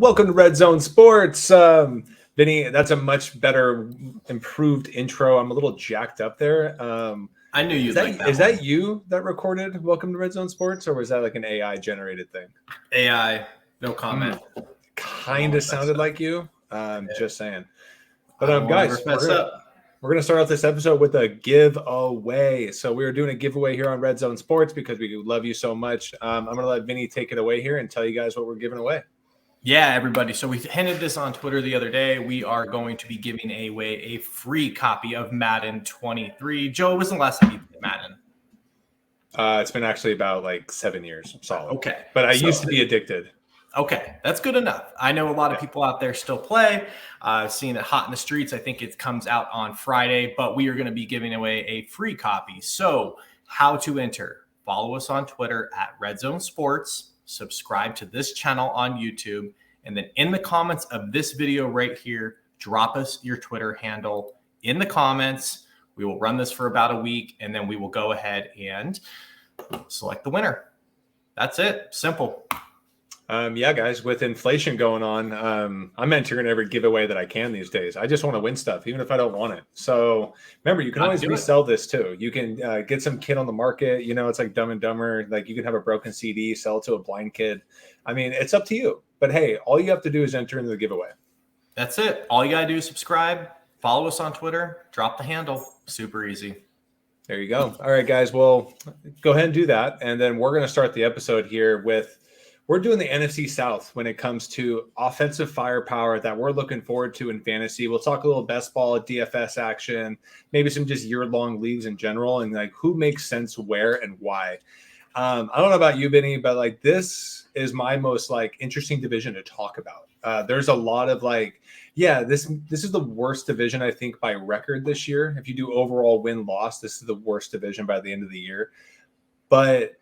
Welcome to Red Zone Sports. Vinnie, that's a much better, improved intro. I'm a little jacked up there. I knew you'd like that. Is that you that recorded Welcome to Red Zone Sports, or was that like an AI generated thing? AI, no comment. Kind of sounded like you. Just saying. But guys, we're gonna start off this episode with a giveaway. So we are doing a giveaway here on Red Zone Sports because we love you so much. I'm gonna let Vinnie take it away here and tell you guys what we're giving away. Yeah, everybody. So we hinted this on Twitter the other day. We are going to be giving away a free copy of Madden 23. Joe, when was the last time you played Madden? It's been actually about like 7 years. Solid. Okay. But I used to be addicted. Okay, that's good enough. I know a lot of people out there still play. Seeing it hot in the streets. I think it comes out on Friday, but we are going to be giving away a free copy. So how to enter? Follow us on Twitter at Red Zone Sports. Subscribe to this channel on YouTube, and then in the comments of this video right here, drop us your Twitter handle in the comments. We will run this for about a week, and then we will go ahead and select the winner. That's it. Simple. Yeah, guys, with inflation going on, I'm entering every giveaway that I can these days. I just want to win stuff, even if I don't want it. So remember, you can always resell this too. You can get some kid on the market. You know, it's like Dumb and Dumber. Like you can have a broken CD, sell it to a blind kid. I mean, it's up to you. But hey, all you have to do is enter into the giveaway. That's it. All you got to do is subscribe, follow us on Twitter, drop the handle. Super easy. There you go. All right, guys. Well, go ahead and do that. And then we're going to start the episode here with we're doing the NFC South when it comes to offensive firepower that we're looking forward to in fantasy. We'll talk a little best ball, DFS action, maybe some just year-long leagues in general, and like who makes sense where and why. I don't know about you, Vinnie, but like this is my most like interesting division to talk about. There's a lot of like, yeah, this is the worst division I think by record this year. If you do overall win-loss, this is the worst division by the end of the year. But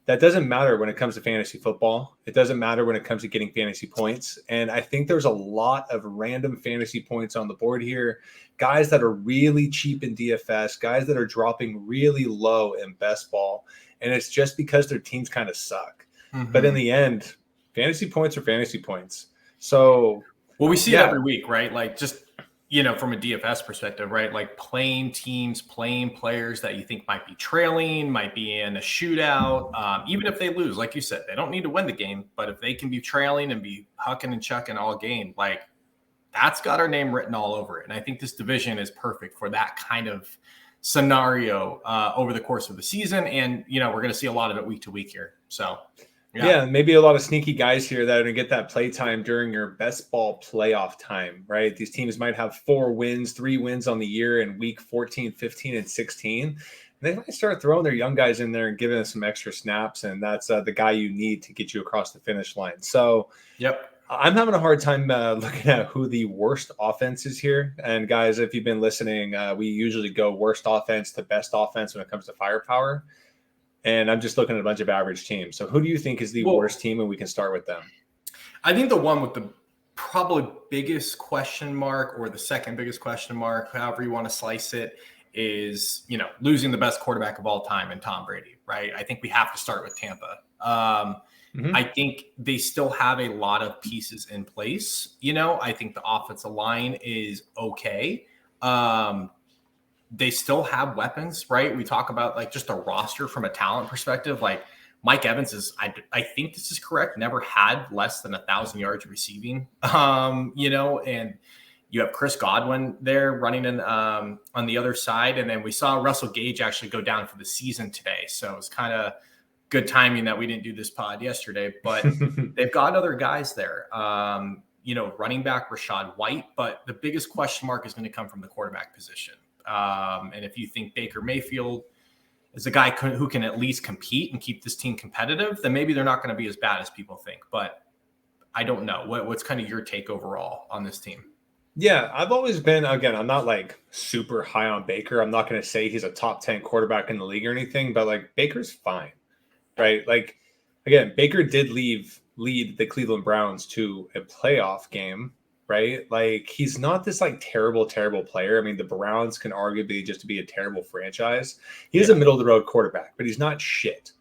that doesn't matter when it comes to fantasy football. It doesn't matter when it comes to getting fantasy points. And I think there's a lot of random fantasy points on the board here. Guys that are really cheap in DFS, guys that are dropping really low in best ball. And it's just because their teams kind of suck. Mm-hmm. But in the end, fantasy points are fantasy points. So, well, we see it every week, right? Like just, you know, from a DFS perspective, right? Like playing teams, playing players that you think might be trailing, might be in a shootout. Even if they lose, like you said, they don't need to win the game, but if they can be trailing and be hucking and chucking all game, like that's got our name written all over it. And I think this division is perfect for that kind of scenario over the course of the season. And, you know, we're going to see a lot of it week to week here. So yeah, maybe a lot of sneaky guys here that are going to get that play time during your best ball playoff time, right? These teams might have 3 wins on the year in week 14, 15, and 16. And they might start throwing their young guys in there and giving them some extra snaps. And that's the guy you need to get you across the finish line. So I'm having a hard time looking at who the worst offense is here. And guys, if you've been listening, we usually go worst offense to best offense when it comes to firepower. And I'm just looking at a bunch of average teams. So who do you think is the worst team? And we can start with them. I think the one with the probably biggest question mark or the second biggest question mark, however you want to slice it, is, you know, losing the best quarterback of all time in Tom Brady, right? I think we have to start with Tampa. I think they still have a lot of pieces in place. You know, I think the offensive line is okay. They still have weapons, right? We talk about like just a roster from a talent perspective. Like Mike Evans is, I think this is correct, never had less than 1,000 yards receiving, you know, and you have Chris Godwin there running in on the other side. And then we saw Russell Gage actually go down for the season today. So it's kind of good timing that we didn't do this pod yesterday, but they've got other guys there. You know, running back Rashad White, but the biggest question mark is going to come from the quarterback position. And if you think Baker Mayfield is a guy who can at least compete and keep this team competitive, then maybe they're not going to be as bad as people think. But I don't know. What's kind of your take overall on this team? Yeah, I've always been, again, I'm not like super high on Baker. I'm not going to say he's a top 10 quarterback in the league or anything, but like Baker's fine, right? Like, again, Baker did lead the Cleveland Browns to a playoff game. Right? Like he's not this like terrible player. I mean, the Browns can arguably just be a terrible franchise. He is a middle of the road quarterback, but he's not shit.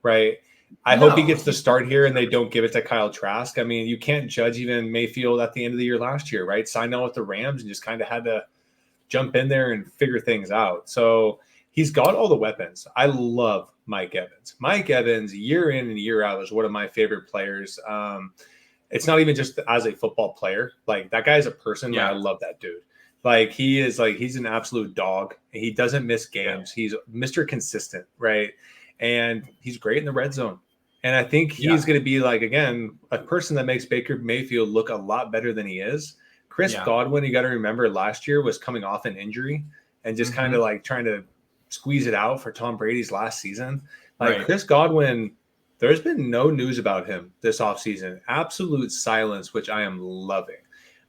Right. I hope he gets the start here and they don't give it to Kyle Trask. I mean, you can't judge even Mayfield at the end of the year last year, right? Signed on with the Rams and just kind of had to jump in there and figure things out. So he's got all the weapons. I love Mike Evans. Mike Evans, year in and year out, is one of my favorite players. It's not even just as a football player. Like, that guy's a person. Yeah. I love that dude. Like, he's an absolute dog. He doesn't miss games. Yeah. He's Mr. Consistent, right? And he's great in the red zone. And I think he's going to be, like, again, a person that makes Baker Mayfield look a lot better than he is. Chris Godwin, you got to remember, last year was coming off an injury and just kind of like trying to squeeze it out for Tom Brady's last season. Like, Chris Godwin, there's been no news about him this offseason. Absolute silence, which I am loving.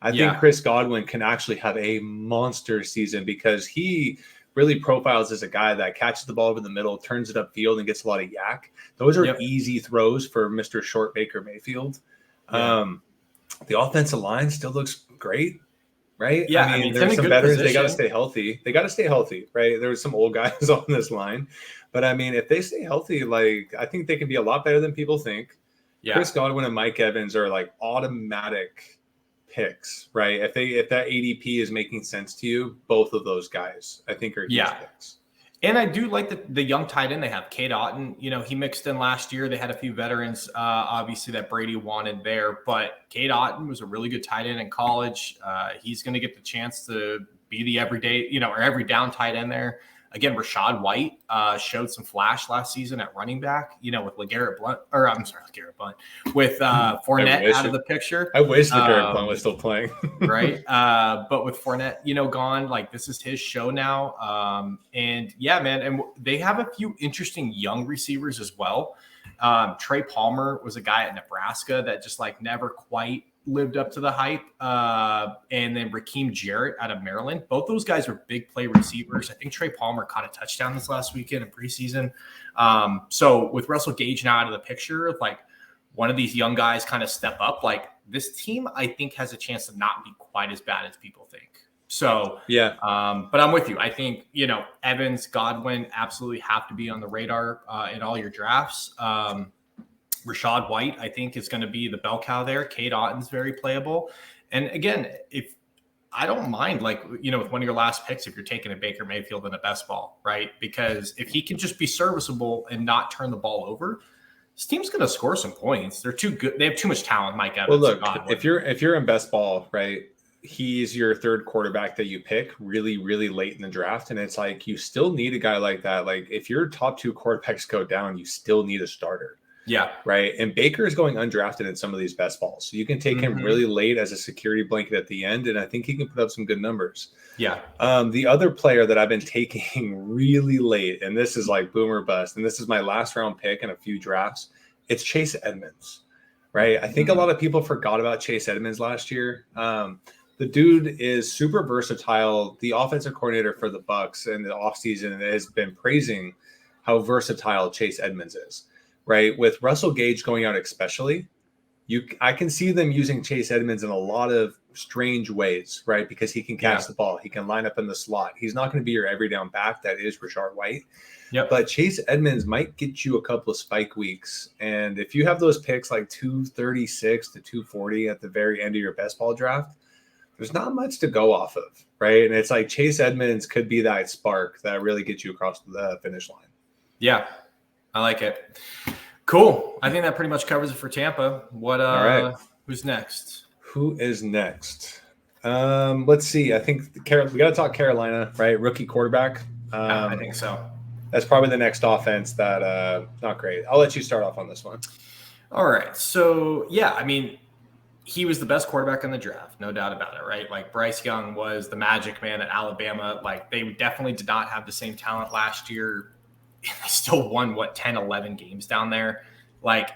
I think Chris Godwin can actually have a monster season because he really profiles as a guy that catches the ball over the middle, turns it upfield, and gets a lot of yak. Those are easy throws for Mr. Short Baker Mayfield. The offensive line still looks great, right? Yeah, I mean there's some veterans. They got to stay healthy. Right? There's some old guys on this line. But, I mean, if they stay healthy, like, I think they can be a lot better than people think. Yeah. Chris Godwin and Mike Evans are, like, automatic picks, right? If that ADP is making sense to you, both of those guys, I think, are huge picks. And I do like the young tight end they have, Cade Otton. You know, he mixed in last year. They had a few veterans, obviously, that Brady wanted there. But Cade Otton was a really good tight end in college. He's going to get the chance to be the everyday, or every down tight end there. Again, Rachaad White showed some flash last season at running back, with LeGarrette Blount, with Fournette out of the picture. I wish LeGarrette Blount was still playing. Right. But with Fournette, gone, like, this is his show now. And yeah, man. And they have a few interesting young receivers as well. Trey Palmer was a guy at Nebraska that just, like, never quite lived up to the hype. And then Raheem Jarrett out of Maryland. Both those guys are big play receivers. I think Trey Palmer caught a touchdown this last weekend in preseason. So with Russell Gage now out of the picture, like, one of these young guys kind of step up, like, this team, I think, has a chance to not be quite as bad as people think. So, but I'm with you. I think, Evans, Godwin absolutely have to be on the radar in all your drafts. Rachaad White, I think, is going to be the bell cow there. Cade Otton's very playable. And again, if I don't mind, like, with one of your last picks, if you're taking a Baker Mayfield in a best ball, right? Because if he can just be serviceable and not turn the ball over, this team's going to score some points. They're too good. They have too much talent, Mike Evans. Well, look, if you're in best ball, right, he's your third quarterback that you pick really, really late in the draft. And it's like, you still need a guy like that. Like, if your top two quarterbacks go down, you still need a starter. Yeah. Right. And Baker is going undrafted in some of these best balls. So you can take him really late as a security blanket at the end. And I think he can put up some good numbers. Yeah. The other player that I've been taking really late, and this is like boomer bust, and this is my last round pick in a few drafts, it's Chase Edmonds, right? I think a lot of people forgot about Chase Edmonds last year. The dude is super versatile. The offensive coordinator for the Bucs in the offseason has been praising how versatile Chase Edmonds is. Right, with Russell Gage going out, especially, I can see them using Chase Edmonds in a lot of strange ways, right? Because he can catch the ball, he can line up in the slot. He's not going to be your every down back. That is Rachaad White. But Chase Edmonds might get you a couple of spike weeks, and if you have those picks like 236 to 240 at the very end of your best ball draft, there's not much to go off of, right? And it's like Chase Edmonds could be that spark that really gets you across the finish line. Yeah. I like it. Cool. I think that pretty much covers it for Tampa. All right. Who's next? Who is next? Let's see. I think we got to talk Carolina, right? Rookie quarterback. I think so. That's probably the next offense that not great. I'll let you start off on this one. All right. So, yeah, I mean, he was the best quarterback in the draft, no doubt about it, right? Like, Bryce Young was the magic man at Alabama. Like, they definitely did not have the same talent last year. They still won 10, 11 games down there. Like,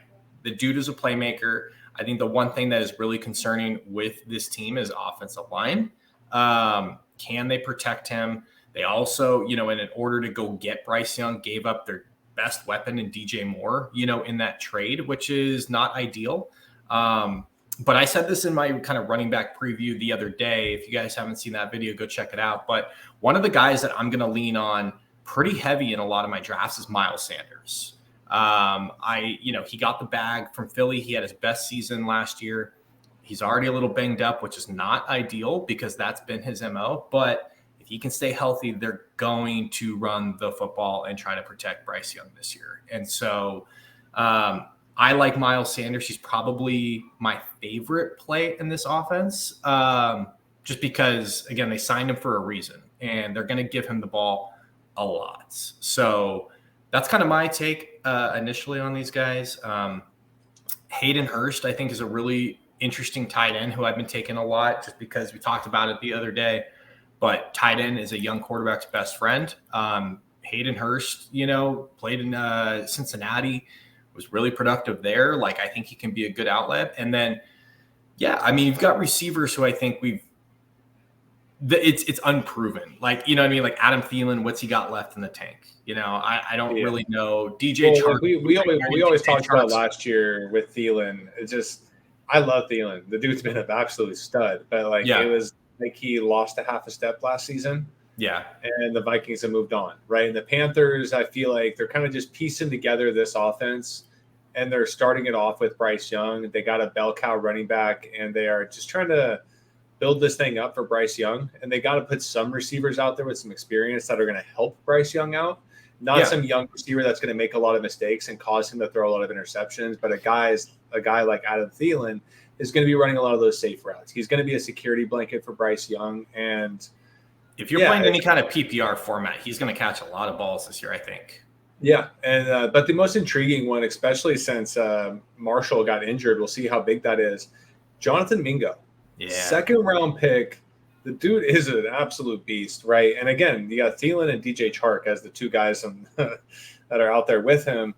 the dude is a playmaker. I think the one thing that is really concerning with this team is offensive line. Can they protect him? They also, in order to go get Bryce Young, gave up their best weapon in DJ Moore, in that trade, which is not ideal. But I said this in my kind of running back preview the other day. If you guys haven't seen that video, go check it out. But one of the guys that I'm going to lean on pretty heavy in a lot of my drafts is Miles Sanders. He got the bag from Philly. He had his best season last year. He's already a little banged up, which is not ideal because that's been his MO. But if he can stay healthy, they're going to run the football and try to protect Bryce Young this year. And so I like Miles Sanders. He's probably my favorite play in this offense, just because, again, they signed him for a reason, and they're going to give him the ball a lot. So that's kind of my take initially on these guys. Hayden Hurst, I think, is a really interesting tight end who I've been taking a lot just because we talked about it the other day. But tight end is a young quarterback's best friend. Hayden Hurst, played in Cincinnati, was really productive there. Like, I think he can be a good outlet. And then, you've got receivers who I think it's unproven. Like, you know what I mean? Like Adam Thielen, what's he got left in the tank? I don't really know. DJ Chark. We always talked about last year with Thielen. It's just, I love Thielen. The dude's been an absolute stud, but it was like he lost a half a step last season. Yeah. And the Vikings have moved on, right? And the Panthers, I feel like they're kind of just piecing together this offense, and they're starting it off with Bryce Young. They got a bell cow running back, and they are just trying to build this thing up for Bryce Young. And they got to put some receivers out there with some experience that are going to help Bryce Young out. Not some young receiver that's going to make a lot of mistakes and cause him to throw a lot of interceptions, but a guy like Adam Thielen is going to be running a lot of those safe routes. He's going to be a security blanket for Bryce Young. And if you're playing any kind of PPR format, he's going to catch a lot of balls this year, I think. Yeah. And, but the most intriguing one, especially since Marshall got injured, we'll see how big that is. Jonathan Mingo, second round pick. The dude is an absolute beast, right? And again, you got Thielen and DJ Chark as the two guys that are out there with him.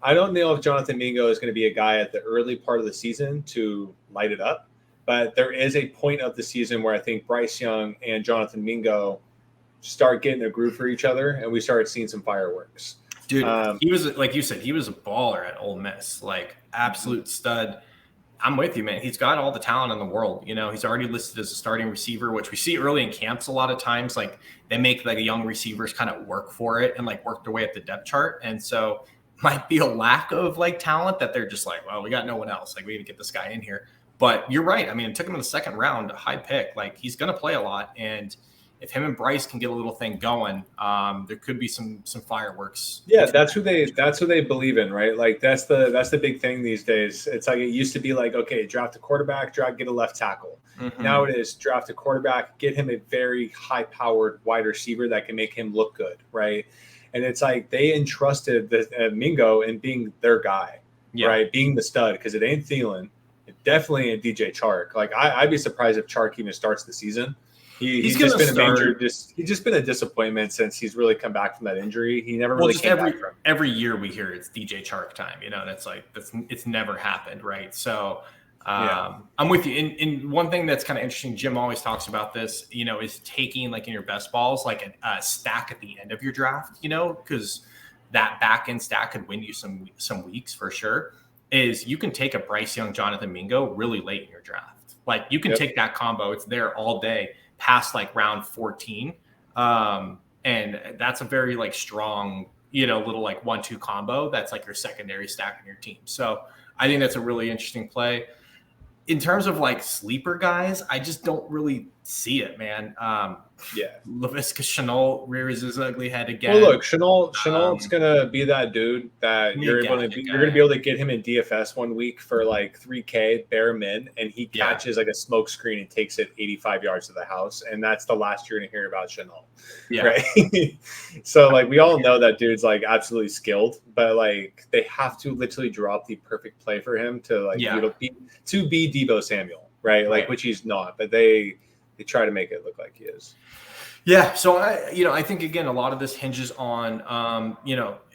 I don't know if Jonathan Mingo is going to be a guy at the early part of the season to light it up, but there is a point of the season where I think Bryce Young and Jonathan Mingo start getting a groove for each other, and we start seeing some fireworks. Dude, he was, like you said, he was a baller at Ole Miss, like absolute stud. I'm with you, man. He's got all the talent in the world. He's already listed as a starting receiver, which we see early in camps a lot of times. Like, they make like young receivers kind of work for it and like work their way up the depth chart. And so might be a lack of like talent that they're just like, well, we got no one else. Like, we need to get this guy in here. But you're right. I mean, it took him in the second round, a high pick. Like, he's going to play a lot. And if him and Bryce can get a little thing going, there could be some fireworks. Yeah, that's who they believe in, right? Like, that's the big thing these days. It's like, it used to be like, okay, draft a quarterback, get a left tackle. Mm-hmm. Now it is draft a quarterback, get him a very high-powered wide receiver that can make him look good, right? And it's like they entrusted Mingo in being their guy, right? Being the stud, because it ain't Thielen. It definitely ain't DJ Chark. Like, I'd be surprised if Chark even starts the season. He's just been a disappointment since he's really come back from that injury. He never really came back from. Every year we hear it's DJ Chark time, and it's like it's never happened, right? So I'm with you. And one thing that's kind of interesting, Jim always talks about this, is taking like in your best balls, like a stack at the end of your draft, because that back end stack could win you some weeks for sure. Is you can take a Bryce Young, Jonathan Mingo really late in your draft. Like, you can take that combo; it's there all day past like round 14. And that's a very like strong, little like 1-2 combo. That's like your secondary stack on your team. So I think that's a really interesting play. In terms of like sleeper guys, I just don't really see it, man. Laviska Shenault rears his ugly head again. Well, look, Shenault's gonna be that dude that you're gonna be able to get him in DFS one week for like $3K bare min, and he catches like a smoke screen and takes it 85 yards to the house, and that's the last you're gonna hear about Shenault. Right? So like, we all know that dude's like absolutely skilled, but like they have to literally drop the perfect play for him to like be Deebo Samuel, right? Like, which he's not, but they try to make it look like he is. Yeah. So I think again, a lot of this hinges on,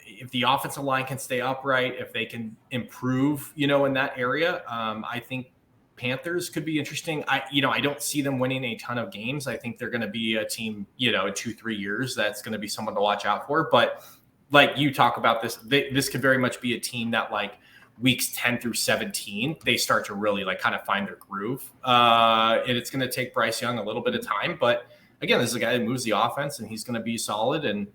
if the offensive line can stay upright, if they can improve, in that area. I think Panthers could be interesting. I don't see them winning a ton of games. I think they're going to be a team, in 2-3 years, that's going to be someone to watch out for. But like you talk about this, this could very much be a team that like weeks 10 through 17, they start to really like kind of find their groove. And it's going to take Bryce Young a little bit of time, but again, this is a guy that moves the offense and he's going to be solid. And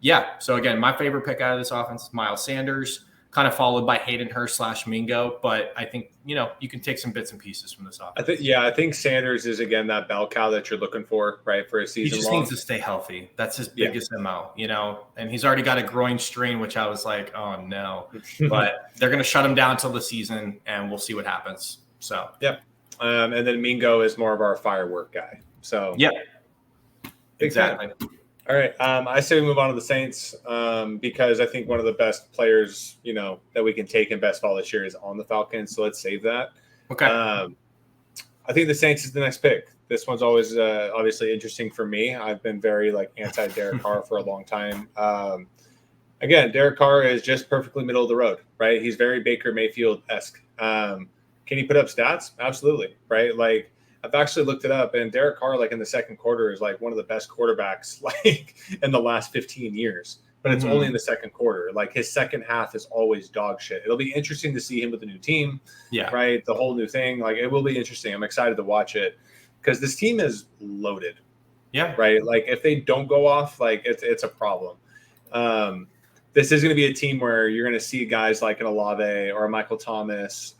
Yeah. So again, my favorite pick out of this offense is Miles Sanders, kind of followed by Hayden Hurst / Mingo. But I think, you can take some bits and pieces from this offense. I think Sanders is again that bell cow that you're looking for, right, for a season. He just needs to stay healthy. That's his biggest MO, and he's already got a groin strain, which I was like, oh no. But they're going to shut him down until the season, and we'll see what happens. So yep. And then Mingo is more of our firework guy. So yeah, exactly. All right. I say we move on to the Saints because I think one of the best players, that we can take in best ball this year is on the Falcons. So let's save that. Okay. I think the Saints is the next pick. This one's always obviously interesting for me. I've been very anti Derek Carr for a long time. Again, Derek Carr is just perfectly middle of the road, right? He's very Baker Mayfield-esque. Can he put up stats? Absolutely, right? I've actually looked it up, and Derek Carr, in the second quarter, is one of the best quarterbacks in the last 15 years. But it's only in the second quarter. His second half is always dog shit. It'll be interesting to see him with a new team. Yeah. Right. The whole new thing. It will be interesting. I'm excited to watch it because this team is loaded. Yeah. Right. If they don't go off, it's a problem. This is going to be a team where you're going to see guys like an Olave or a Michael Thomas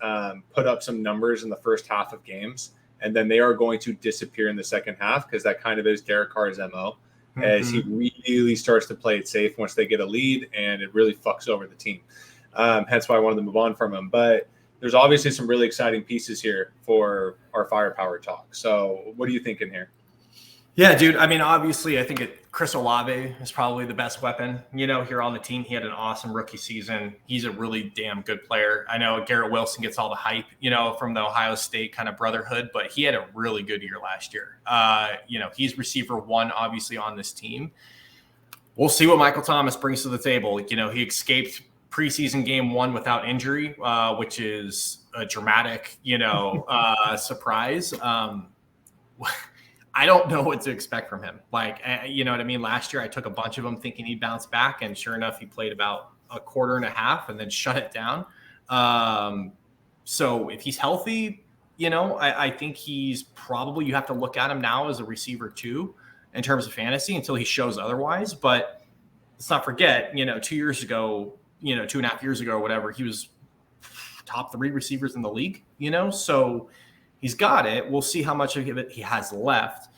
put up some numbers in the first half of games. And then they are going to disappear in the second half because that kind of is Derek Carr's MO. As he really starts to play it safe once they get a lead, and it really fucks over the team. Hence why I wanted to move on from him. But there's obviously some really exciting pieces here for our firepower talk. So what are you thinking here? Yeah, dude. I mean, obviously, I think Chris Olave is probably the best weapon, here on the team. He had an awesome rookie season. He's a really damn good player. I know Garrett Wilson gets all the hype, from the Ohio State kind of brotherhood, but he had a really good year last year. He's receiver one, obviously, on this team. We'll see what Michael Thomas brings to the table. He escaped preseason game one without injury, which is a dramatic, surprise. I don't know what to expect from him. You know what I mean? Last year, I took a bunch of them thinking he'd bounce back, and sure enough, he played about a quarter and a half and then shut it down. So if he's healthy, I think he's probably, you have to look at him now as a receiver too, in terms of fantasy until he shows otherwise. But let's not forget, 2 years ago, 2.5 years ago or whatever, he was top 3 receivers in the league, so he's got it. We'll see how much of it he has left.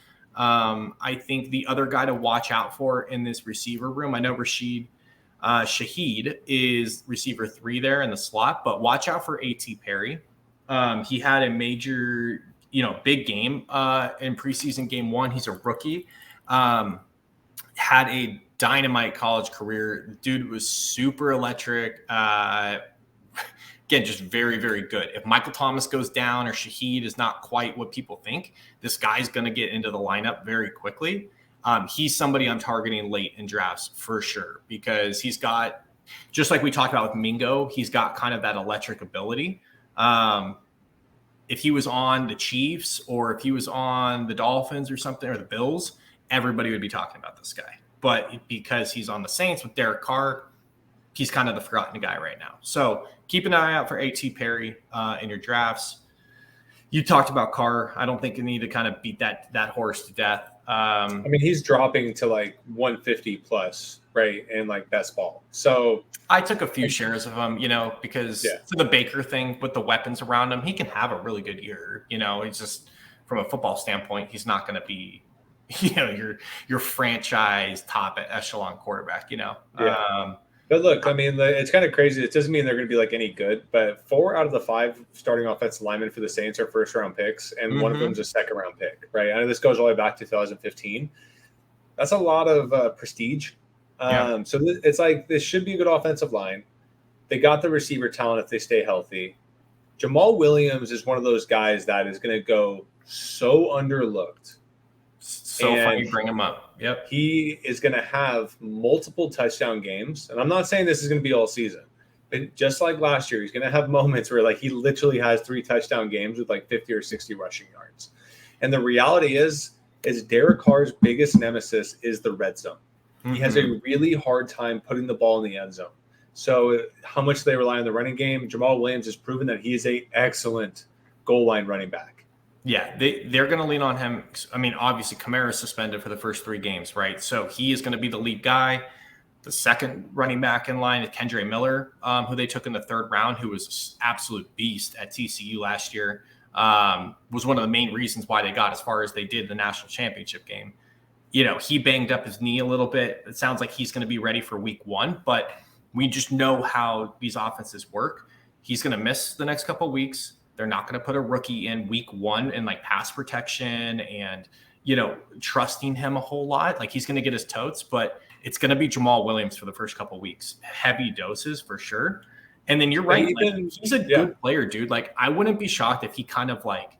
I think the other guy to watch out for in this receiver room, I know Shaheed is receiver 3 there in the slot, but watch out for A.T. Perry. He had a major, big game in preseason game 1. He's a rookie. Had a dynamite college career. Dude was super electric. Again, just very, very good. If Michael Thomas goes down or Shaheed is not quite what people think, this guy's going to get into the lineup very quickly. He's somebody I'm targeting late in drafts for sure because he's got, just like we talked about with Mingo, he's got kind of that electric ability. If he was on the Chiefs or if he was on the Dolphins or something or the Bills, everybody would be talking about this guy. But because he's on the Saints with Derek Carr, he's kind of the forgotten guy right now. So keep an eye out for A.T. Perry in your drafts. You talked about Carr. I don't think you need to kind of beat that horse to death. He's dropping to 150 plus, right? And best ball. So I took a few shares of him, because for the Baker thing with the weapons around him, he can have a really good year. It's just from a football standpoint, he's not going to be, your franchise top echelon quarterback, Yeah. But look, it's kind of crazy. It doesn't mean they're going to be any good, but 4 out of the 5 starting offensive linemen for the Saints are first round picks, and one of them is a second round pick, right? I know this goes all the way back to 2015. That's a lot of prestige. So it's this should be a good offensive line. They got the receiver talent if they stay healthy. Jamal Williams is one of those guys that is going to go so underlooked. So funny you bring him up. Yep. He is going to have multiple touchdown games. And I'm not saying this is going to be all season. But just like last year, he's going to have moments where he literally has 3 touchdown games with 50 or 60 rushing yards. And the reality is Derek Carr's biggest nemesis is the red zone. Mm-hmm. He has a really hard time putting the ball in the end zone. So how much they rely on the running game, Jamal Williams has proven that he is an excellent goal line running back. Yeah, they're going to lean on him. Obviously, Kamara is suspended for the first 3 games, right? So he is going to be the lead guy. The second running back in line is Kendre Miller, who they took in the third round, who was an absolute beast at TCU last year. Was one of the main reasons why they got as far as they did the national championship game. He banged up his knee a little bit. It sounds like he's going to be ready for week 1, but we just know how these offenses work. He's going to miss the next couple of weeks. They're not going to put a rookie in week 1 in like pass protection and, trusting him a whole lot. Like he's going to get his totes, but it's going to be Jamal Williams for the first couple of weeks. Heavy doses for sure. And then you're right. He's a good player, dude. Like I wouldn't be shocked if he kind of like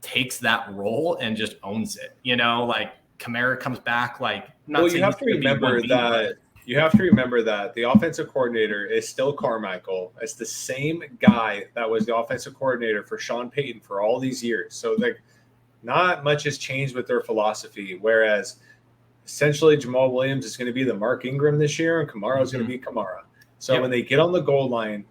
takes that role and just owns it. Like Kamara comes back. Like you have to remember that. You have to remember that the offensive coordinator is still Carmichael. It's the same guy that was the offensive coordinator for Sean Payton for all these years. So like, not much has changed with their philosophy. Whereas essentially Jamal Williams is going to be the Mark Ingram this year, and Kamara is going to be Kamara. So when they get on the goal line,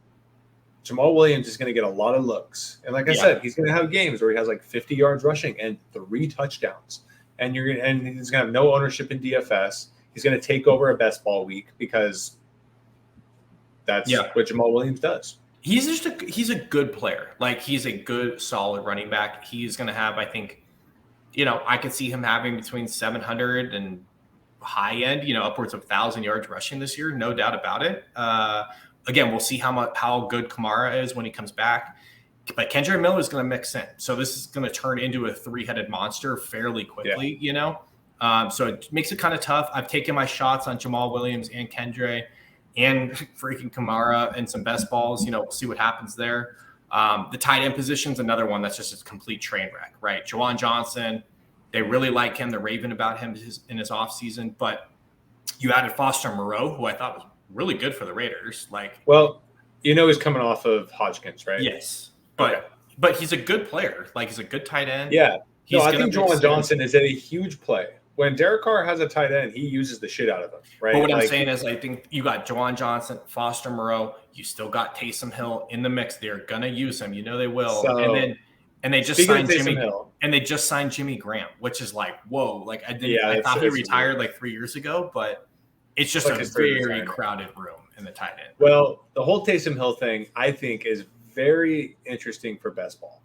Jamal Williams is going to get a lot of looks. And like I said, he's going to have games where he has like 50 yards rushing and 3 touchdowns. And he's going to have no ownership in DFS. He's going to take over a best ball week because that's what Jamal Williams does. He's a good player. Like he's a good, solid running back. He's going to have, I think, I could see him having between 700 and high end, upwards of 1,000 yards rushing this year. No doubt about it. Again, we'll see how good Kamara is when he comes back. But Kendre Miller is going to mix in. So this is going to turn into a 3-headed monster fairly quickly, So it makes it kind of tough. I've taken my shots on Jamal Williams and Kendre and freaking Kamara and some best balls. We'll see what happens there. The tight end position is another one that's just a complete train wreck, right? Juwan Johnson, they really like him. They're raving about him in his offseason. But you added Foster Moreau, who I thought was really good for the Raiders. He's coming off of Hodgkins, right? Yes. But he's a good player. Like, he's a good tight end. Yeah. I think Juwan Johnson is a huge play. When Derek Carr has a tight end, he uses the shit out of him, right? But what I'm saying is I think you got Juwan Johnson, Foster Moreau. You still got Taysom Hill in the mix. They're going to use him. They will. So, and they just signed Jimmy Hill. And they just signed Jimmy Graham, which is like, whoa. Like, I thought he retired like 3 years ago, but it's just a very crowded room in the tight end. Well, the whole Taysom Hill thing, I think, is very interesting for best ball,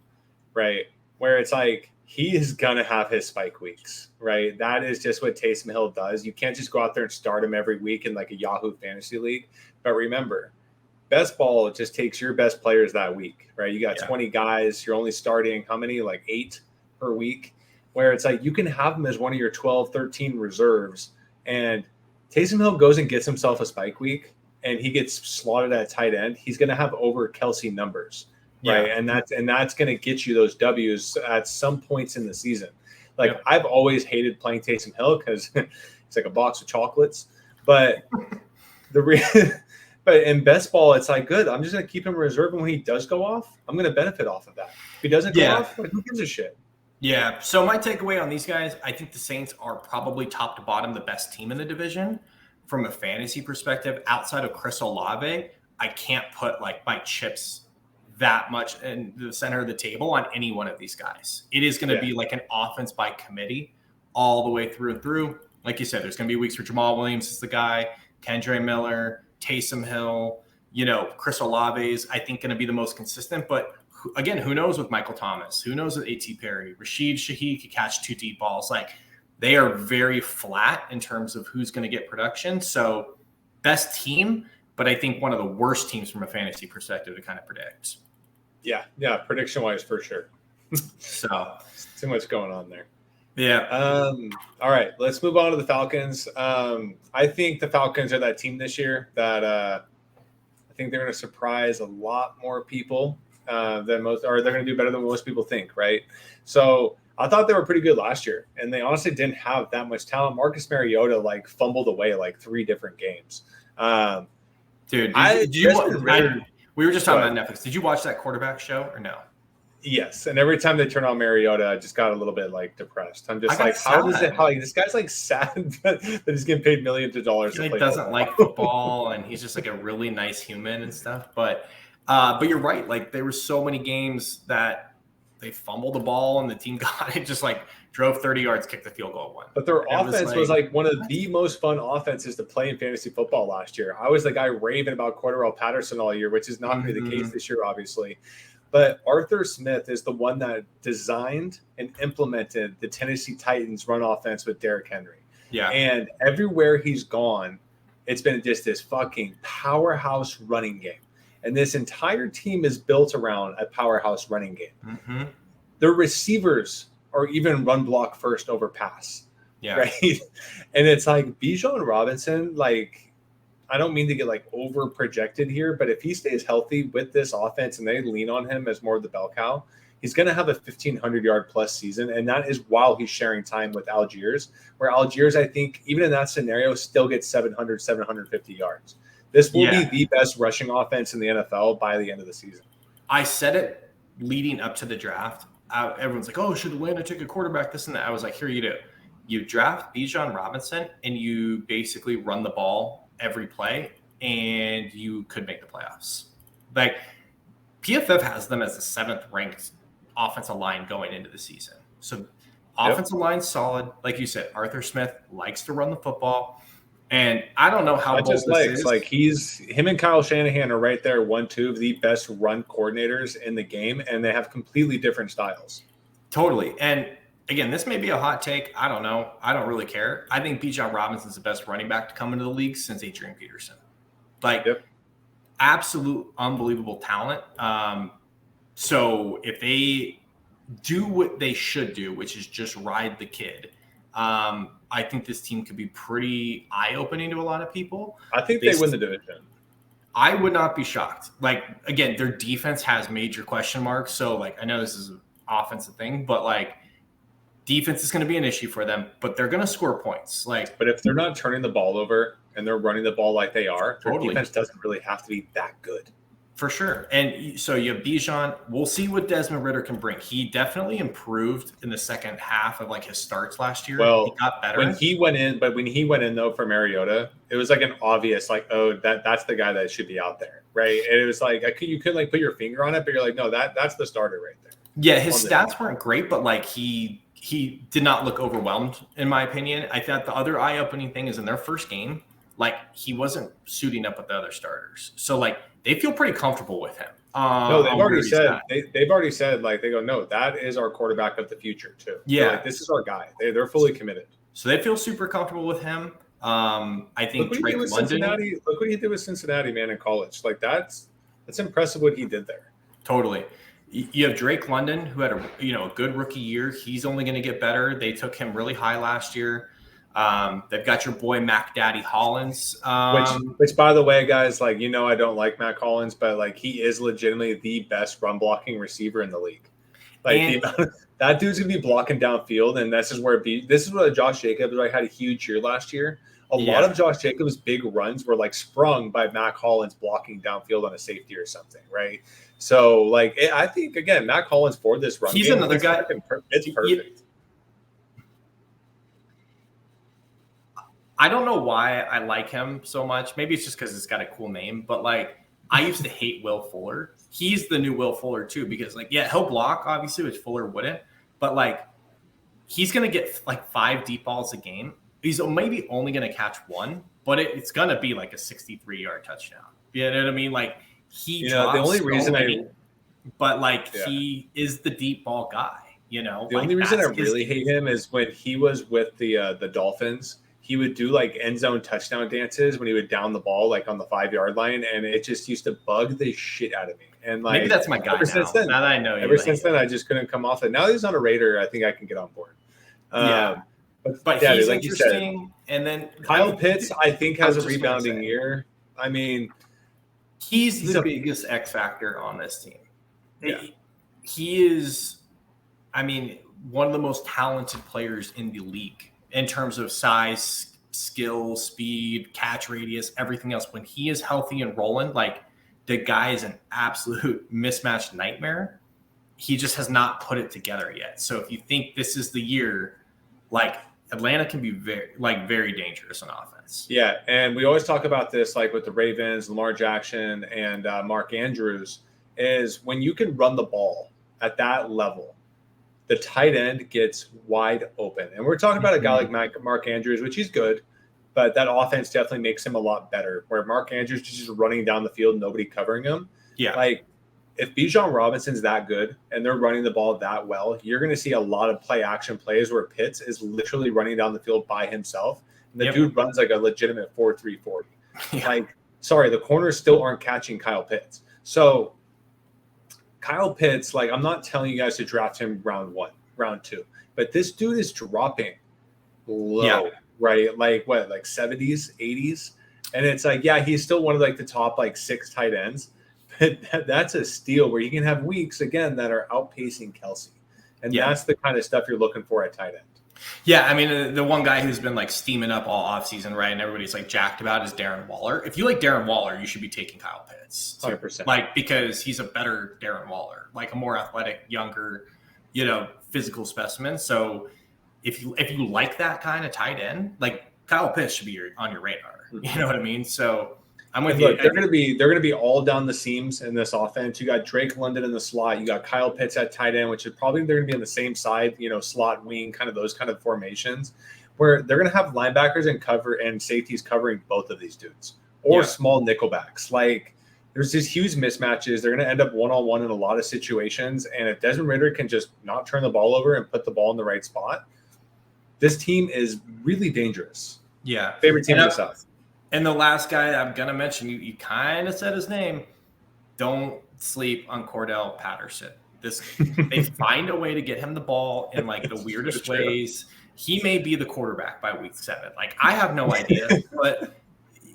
right? Where it's like, he is going to have his spike weeks, right? That is just what Taysom Hill does. You can't just go out there and start him every week in like a Yahoo fantasy league. But remember, best ball just takes your best players that week, right? You got 20 guys. You're only starting how many? Like 8 per week, where it's like you can have them as one of your 12, 13 reserves. And Taysom Hill goes and gets himself a spike week and he gets slotted at tight end. He's going to have over Kelsey numbers. Right. And that's going to get you those W's at some points in the season. Like I've always hated playing Taysom Hill because it's like a box of chocolates. But but in best ball, it's like, good. I'm just going to keep him reserved. And when he does go off, I'm going to benefit off of that. If he doesn't go off, like, who gives a shit? Yeah. So my takeaway on these guys, I think the Saints are probably top to bottom the best team in the division from a fantasy perspective. Outside of Chris Olave, I can't put like my chips that much in the center of the table on any one of these guys. It is going to be like an offense by committee all the way through and through. Like you said, there's going to be weeks where Jamal Williams is the guy, Kendre Miller, Taysom Hill, Chris Olave is, I think, going to be the most consistent. But again, who knows with Michael Thomas? Who knows with A.T. Perry? Rashid Shaheed could catch 2 deep balls. Like, they are very flat in terms of who's going to get production. So best team, but I think one of the worst teams from a fantasy perspective to kind of predict. Yeah, prediction-wise for sure. So too much going on there. Yeah. All right, let's move on to the Falcons. I think the Falcons are that team this year that I think they're going to surprise a lot more people than most, or they're going to do better than most people think, right? So I thought they were pretty good last year, and they honestly didn't have that much talent. Marcus Mariota like fumbled away like 3 different games. Dude, we were just talking about Netflix. Did you watch that quarterback show or no? Yes, and every time they turn on Mariota, I just got a little bit like depressed. I'm just like, how is it? How this guy's like sad that he's getting paid millions of dollars. He doesn't like football, and he's just like a really nice human and stuff. But you're right. Like there were so many games that they fumbled the ball and the team got it, just like drove 30 yards, kicked the field goal, won. But their offense was like one of the most fun offenses to play in fantasy football last year. I was the guy raving about Cordarrelle Patterson all year, which is not going to be the case this year, obviously. But Arthur Smith is the one that designed and implemented the Tennessee Titans run offense with Derrick Henry. Yeah. And everywhere he's gone, it's been just this fucking powerhouse running game. And this entire team is built around a powerhouse running game. Their receivers are even run block first over pass. Yeah. Right. And it's like Bijan Robinson, like, I don't mean to get like over projected here, but if he stays healthy with this offense and they lean on him as more of the bell cow, he's going to have a 1,500 yard plus season. And that is while he's sharing time with Algiers, where Algiers, I think, even in that scenario, still gets 700, 750 yards. This will be the best rushing offense in the NFL by the end of the season. I said it leading up to the draft. Everyone's like, oh, should Atlanta take a quarterback, this and that? I was like, here you do. You draft Bijan Robinson and you basically run the ball every play and you could make the playoffs. Like PFF has them as the 7th ranked offensive line going into the season. So offensive line's solid. Like you said, Arthur Smith likes to run the football. And I don't know how bold this is. Like him and Kyle Shanahan are right there, 1-2 of the best run coordinators in the game, and they have completely different styles. Totally. And again, this may be a hot take. I don't know. I don't really care. I think Bijan Robinson's the best running back to come into the league since Adrian Peterson. Like, absolute unbelievable talent. So if they do what they should do, which is just ride the kid, I think this team could be pretty eye-opening to a lot of people. I think they win the division. I would not be shocked. Like, again, their defense has major question marks. So, like, I know this is an offensive thing, but, like, defense is going to be an issue for them, but they're going to score points. Like, but if they're not turning the ball over and they're running the ball like they are, their defense doesn't really have to be that good. For sure. And so you have Bijan. We'll see what Desmond Ridder can bring. He definitely improved in the second half of like his starts last year. Well, he got better when he went in though for Mariota, it was like an obvious like, oh, that's the guy that should be out there, right? And it was like you couldn't like put your finger on it, but you're like, no, that's the starter right there. Yeah, his stats weren't great, but like he did not look overwhelmed in my opinion. I thought the other eye-opening thing is in their first game, like he wasn't suiting up with the other starters. So like they feel pretty comfortable with him. No, they've already said like they go, no, that is our quarterback of the future too. Yeah, like, this is our guy. They're fully committed. So they feel super comfortable with him. I think Drake London. Look what he did with Cincinnati, man, in college. Like that's impressive what he did there. Totally. You have Drake London, who had a good rookie year. He's only going to get better. They took him really high last year. They've got your boy Mac Daddy Hollins, which by the way, guys, like I don't like Mac Hollins, but like he is legitimately the best run blocking receiver in the league. Like that dude's gonna be blocking downfield, and this is what Josh Jacobs had a huge year last year. A lot of Josh Jacobs' big runs were like sprung by Mac Hollins blocking downfield on a safety or something, right? So like I think again, Mac Hollins for this run, he's another guy. It's perfect. I don't know why I like him so much. Maybe it's just because it's got a cool name. But, like, I used to hate Will Fuller. He's the new Will Fuller, too, because, like, yeah, he'll block, obviously, which Fuller wouldn't. But, like, he's going to get, like, 5 deep balls a game. He's maybe only going to catch 1, but it's going to be, like, a 63-yard touchdown. You know what I mean? Like, he drops the only reason but, like, he is the deep ball guy, The only reason I really hate him is when he was with the Dolphins – he would do like end zone touchdown dances when he would down the ball like on the 5-yard line, and it just used to bug the shit out of me. And like maybe that's my guy now that I know you. Ever since then, I just couldn't come off it. Now he's on a Raider, I think I can get on board. But yeah, he's like interesting. You said, and then Kyle Pitts, I think, has a rebounding year. I mean, he's the biggest X factor on this team. Yeah. He is, I mean, one of the most talented players in the league. In terms of size, skill, speed, catch radius, everything else. When he is healthy and rolling, like the guy is an absolute mismatched nightmare. He just has not put it together yet. So if you think this is the year, like Atlanta can be very dangerous on offense. Yeah, and we always talk about this, like with the Ravens, Lamar Jackson, and Mark Andrews, is when you can run the ball at that level, the tight end gets wide open. And we're talking about a guy like Mark Andrews, which he's good, but that offense definitely makes him a lot better. Where Mark Andrews is just running down the field, nobody covering him. Yeah. Like, if Bijan Robinson's that good and they're running the ball that well, you're going to see a lot of play action plays where Pitts is literally running down the field by himself. And the dude runs like a legitimate 4.3 40. Like, sorry, the corners still aren't catching Kyle Pitts. So Kyle Pitts, like, I'm not telling you guys to draft him round 1, round 2, but this dude is dropping low, right? Like what, like 70s, 80s? And it's like, yeah, he's still one of like the top like 6 tight ends. That's a steal where you can have weeks again that are outpacing Kelsey. And that's the kind of stuff you're looking for at tight end. Yeah, I mean, the one guy who's been like steaming up all offseason, right, and everybody's like jacked about is Darren Waller. If you like Darren Waller, you should be taking Kyle Pitts. 100%. Like, because he's a better Darren Waller, like a more athletic, younger, physical specimen. So if you like that kind of tight end, like Kyle Pitts should be on your radar. You know what I mean? So I'm with you. Look, they're going to be all down the seams in this offense. You got Drake London in the slot. You got Kyle Pitts at tight end, which is probably they're going to be on the same side, slot wing, kind of those kind of formations, where they're going to have linebackers and safeties covering both of these dudes, or small nickelbacks. Like, there's these huge mismatches. They're going to end up one-on-one in a lot of situations. And if Desmond Ridder can just not turn the ball over and put the ball in the right spot, this team is really dangerous. Yeah. Favorite team in the South. And the last guy I'm going to mention, you kind of said his name. Don't sleep on Cordell Patterson. They find a way to get him the ball in like the weirdest ways. He may be the quarterback by week 7. Like, I have no idea, but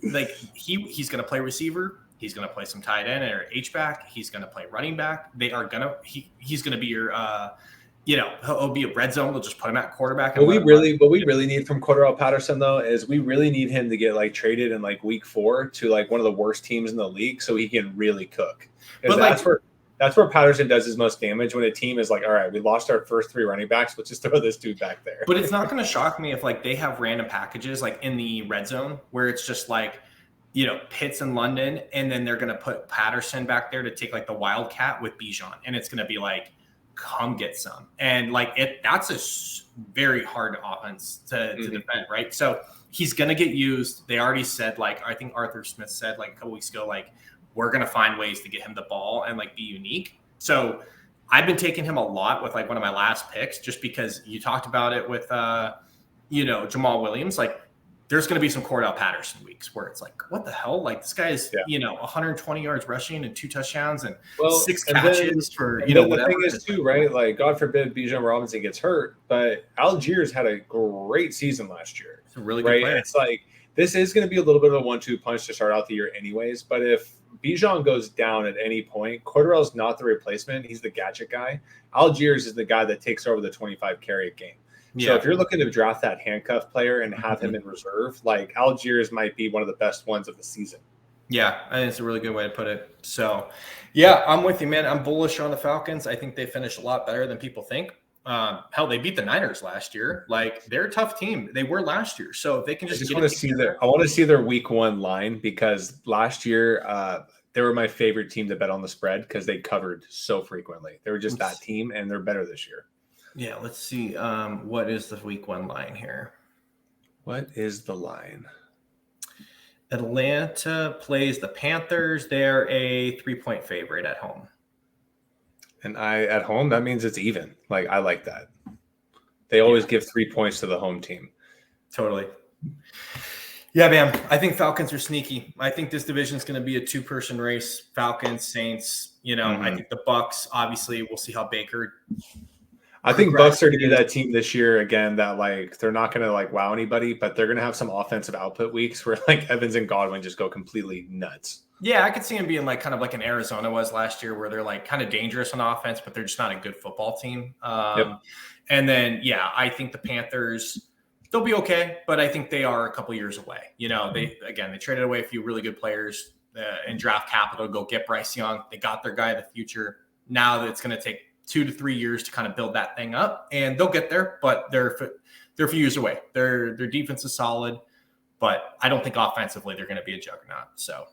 like he's going to play receiver. He's going to play some tight end or H-back. He's going to play running back. He's going to be your he'll be a red zone. They'll just put him at quarterback. What we really need from Cordell Patterson, though, is we really need him to get like traded in like week 4 to like one of the worst teams in the league, so he can really cook. But that's where Patterson does his most damage, when a team is like, all right, we lost our first 3 running backs. Let's just throw this dude back there. But it's not going to shock me if like they have random packages like in the red zone where it's just like, Pitts in London, and then they're going to put Patterson back there to take like the wildcat with Bijan, and it's going to be like, come get some. And like that's a very hard offense to defend, right? So he's going to get used. They already said, like, I think Arthur Smith said like a couple weeks ago, like, we're going to find ways to get him the ball and like be unique. So I've been taking him a lot with like one of my last picks, just because you talked about it with, Jamal Williams. Like, there's going to be some Cordell Patterson weeks where it's like, what the hell? Like, this guy is, 120 yards rushing and 2 touchdowns and 6 catches for, whatever. The thing is too, right? Like, God forbid Bijan Robinson gets hurt, but Algiers had a great season last year. It's a really good player. It's like, this is going to be a little bit of a 1-2 punch to start out the year anyways. But if Bijan goes down at any point, Cordell's not the replacement. He's the gadget guy. Algiers is the guy that takes over the 25 carry a game. So if you're looking to draft that handcuff player and have him in reserve, like, Algiers might be one of the best ones of the season. Yeah, I think it's a really good way to put it. So, yeah, I'm with you, man. I'm bullish on the Falcons. I think they finished a lot better than people think. Hell, they beat the Niners last year. Like, they're a tough team. They were last year. So if they can just I want to see their week 1 line, because last year they were my favorite team to bet on the spread because they covered so frequently. They were just that team, and they're better this year. Yeah, let's see. What is the week 1 line here? What is the line? Atlanta plays the Panthers. They're a 3-point favorite at home. And at home, that means it's even. Like, I like that. They always give 3 points to the home team. Totally. Yeah, man. I think Falcons are sneaky. I think this division is going to be a 2-person race. Falcons, Saints. I think the Bucks. Obviously, we'll see how Baker. I think Bucks are going to be that team this year again that, like, they're not going to like wow anybody, but they're going to have some offensive output weeks where like Evans and Godwin just go completely nuts. Yeah, I could see them being like kind of like an Arizona was last year, where they're like kind of dangerous on offense, but they're just not a good football team. And then, I think the Panthers, they'll be okay, but I think they are a couple years away. They traded away a few really good players in draft capital to go get Bryce Young. They got their guy of the future. Now it's going to take 2 to 3 years to kind of build that thing up, and they'll get there, but they're a few years away. Their defense is solid, but I don't think offensively they're going to be a juggernaut. So,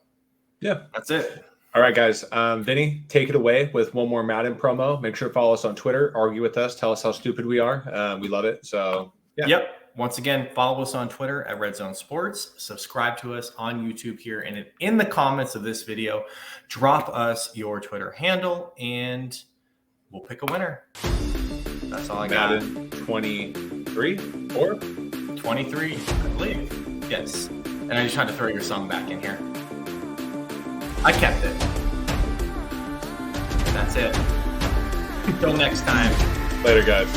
yeah, that's it. All right, guys. Vinny, take it away with one more Madden promo. Make sure to follow us on Twitter. Argue with us. Tell us how stupid we are. We love it. So, yeah. Yep. Once again, follow us on Twitter at Red Zone Sports. Subscribe to us on YouTube here. And in the comments of this video, drop us your Twitter handle and we'll pick a winner. That's all I got. Madden 23 or 23, I believe. Yes. And I just tried to throw your song back in here. I kept it. That's it. Until next time. Later, guys.